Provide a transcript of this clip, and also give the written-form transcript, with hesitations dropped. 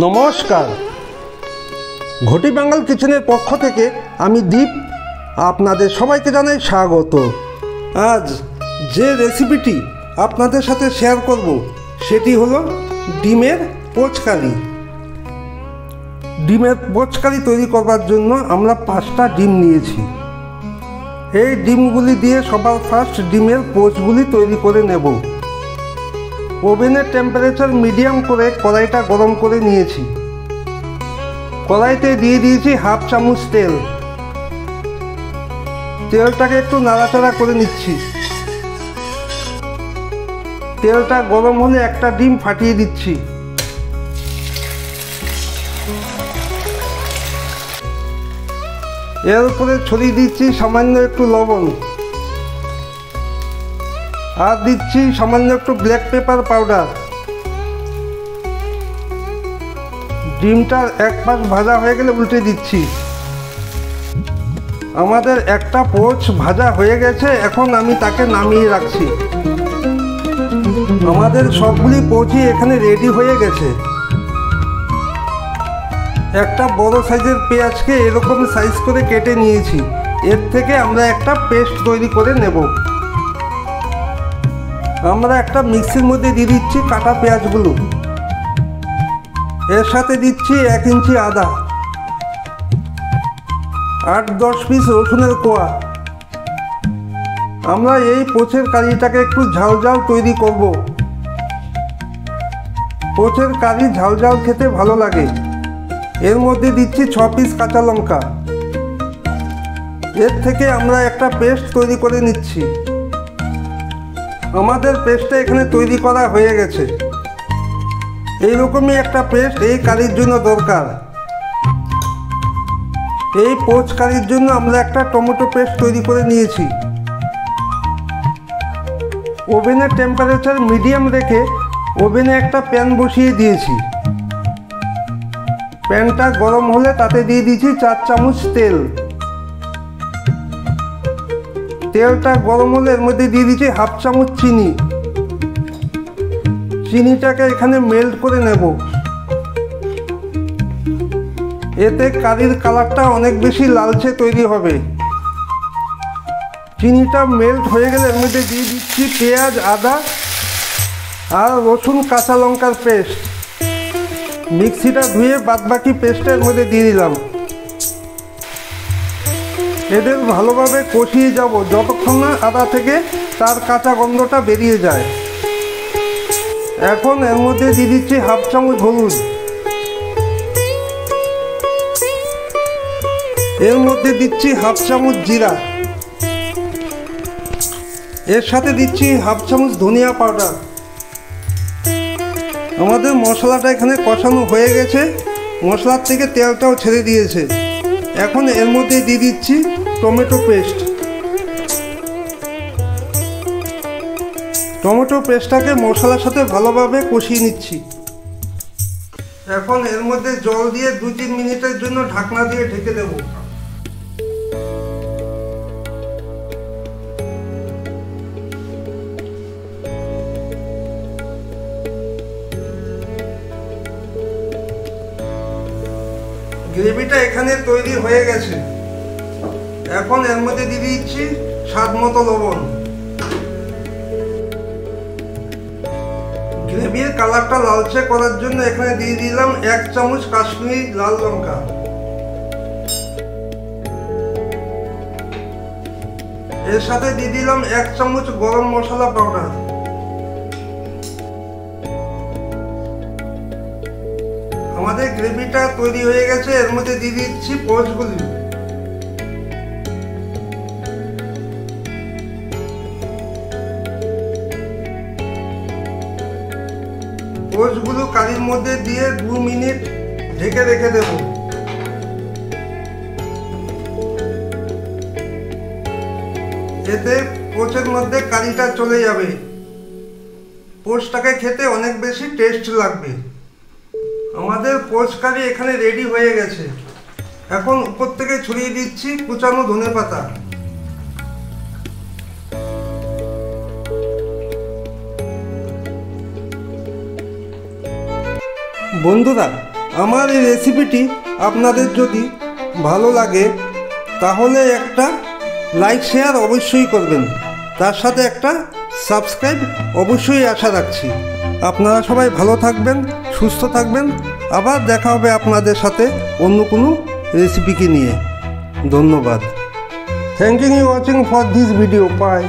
নমস্কার, ঘটি বাঙাল কিচেনের পক্ষ থেকে আমি দীপ আপনাদের সবাইকে জানাই স্বাগত। আজ যে রেসিপিটি আপনাদের সাথে শেয়ার করব সেটি হলো ডিমের পোচকারি। ডিমের পোচকারি তৈরি করবার জন্য আমরা 5টা ডিম নিয়েছি। এই ডিমগুলি দিয়ে সবার ফার্স্ট ডিমের পোচগুলি তৈরি করে নেব। ওভেনের টেম্পারেচার মিডিয়াম করে কড়াইটা গরম করে নিয়েছি। কড়াইতে দিয়ে দিয়েছি 1/2 চামচ তেল। তেলটাকে একটু নাড়াচাড়া করে নিচ্ছি। তেলটা গরম হলে একটা ডিম ফাটিয়ে দিচ্ছি। এর উপরে ছড়িয়ে দিচ্ছি সামান্য একটু লবণ, আর দিচ্ছি সামান্য একটু ব্ল্যাক পেপার পাউডার। ডিমটার এক পাশ ভাজা হয়ে গেলে উল্টে দিচ্ছি। আমাদের একটা পোচ ভাজা হয়ে গেছে, এখন আমি তাকে নামিয়ে রাখছি। আমাদের সবগুলি পোচই এখানে রেডি হয়ে গেছে। একটা বড় সাইজের পেঁয়াজকে এরকম সাইজ করে কেটে নিয়েছি। এর থেকে আমরা একটা পেস্ট তৈরি করে নেব। আমরা একটা মিক্সির মধ্যে দিয়ে দিচ্ছি কাটা পেঁয়াজগুলো। এর সাথে দিচ্ছি 1 ইঞ্চি আদা, 8-10 পিস রসুনের কোয়া। আমরা এই পোচের কারিটাকে একটু ঝাল ঝাল তৈরি করব। পোচের কারি ঝাল ঝাল খেতে ভালো লাগে। এর মধ্যে দিচ্ছি 6 পিস কাঁচা লঙ্কা। এর থেকে আমরা একটা পেস্ট তৈরি করে নিচ্ছি। আমাদের পেস্টটা এখানে তৈরি করা হয়ে গেছে। এইরকমই একটা পেস্ট এই কারির জন্য দরকার। এই পোচ কারির জন্য আমরা একটা টমেটো পেস্ট তৈরি করে নিয়েছি। ওভেনের টেম্পারেচার মিডিয়াম রেখে ওভেনে একটা প্যান বসিয়ে দিয়েছি। প্যানটা গরম হলে তাতে দিয়ে দিয়েছি 4 চামচ তেল। তেলটা গরম হলে এর মধ্যে দিয়ে দিচ্ছি 1/2 চামচ চিনি। চিনিটাকে এখানে মেল্ট করে নেব। এতে কারির কালারটা অনেক বেশি লালচে তৈরি হবে। চিনিটা মেল্ট হয়ে গেলে এর মধ্যে দিয়ে দিচ্ছি পেঁয়াজ, আদা আর রসুন কাঁচা লঙ্কার পেস্ট। মিক্সিটা ধুয়ে বাদবাকি পেস্টের মধ্যে দিয়ে দিলাম। এদের ভালোভাবে কষিয়ে যাব যতক্ষণ না আদা থেকে তার কাঁচা গন্ধটা বেরিয়ে যায়। এখন এর মধ্যে দিয়ে দিচ্ছি 1/2 চামচ হলুদ। এর মধ্যে দিচ্ছি 1/2 চামচ জিরা। এর সাথে দিচ্ছি 1/2 চামচ ধনিয়া পাউডার। আমাদের মশলাটা এখানে কষানো হয়ে গেছে। মশলার থেকে তেলটাও ছেড়ে দিয়েছে। এখন এর মধ্যে দিয়ে দিচ্ছি টমেটো পেস্ট। টমেটো পেস্টটাকে মশলার সাথে ভালোভাবে কষিয়ে নিচ্ছি। এখন এর মধ্যে জল দিয়ে 2-3 মিনিটের জন্য ঢাকনা দিয়ে ঢেকে দেব। গ্রেভিটা এখানে তৈরি হয়ে গেছে। এখন এর মধ্যে দিয়ে দিচ্ছি স্বাদ মতো লবণ। গ্রেভির কালারটা লালচে করার জন্য এখানে দিয়ে দিলাম 1 চামচ কাশ্মীরি লাল লঙ্কা। এর সাথে দিয়ে দিলাম 1 চামচ গরম মশলা পাউডার। আমাদের গ্রেভিটা তৈরি হয়ে গেছে। এর মধ্যে দিয়ে দিচ্ছি পোচগুলি। পোচগুলো কারির মধ্যে দিয়ে 2 মিনিট ঢেকে রেখে দেব। এতে পোচের মধ্যে কারিটা চলে যাবে। পোচটাকে খেতে অনেক বেশি টেস্ট লাগবে। আমাদের পোচ কারি এখানে রেডি হয়ে গেছে। এখন উপর থেকে ছড়িয়ে দিচ্ছি কুচানো ধনেপাতা। বন্ধুরা, আমার এই রেসিপিটি আপনাদের যদি ভালো লাগে তাহলে একটা লাইক শেয়ার অবশ্যই করবেন, তার সাথে একটা সাবস্ক্রাইব অবশ্যই আশা রাখছি। আপনারা সবাই ভালো থাকবেন, সুস্থ থাকবেন। আবার দেখা হবে আপনাদের সাথে অন্য কোনো রেসিপিকে নিয়ে। ধন্যবাদ। Thank you watching for this video. By.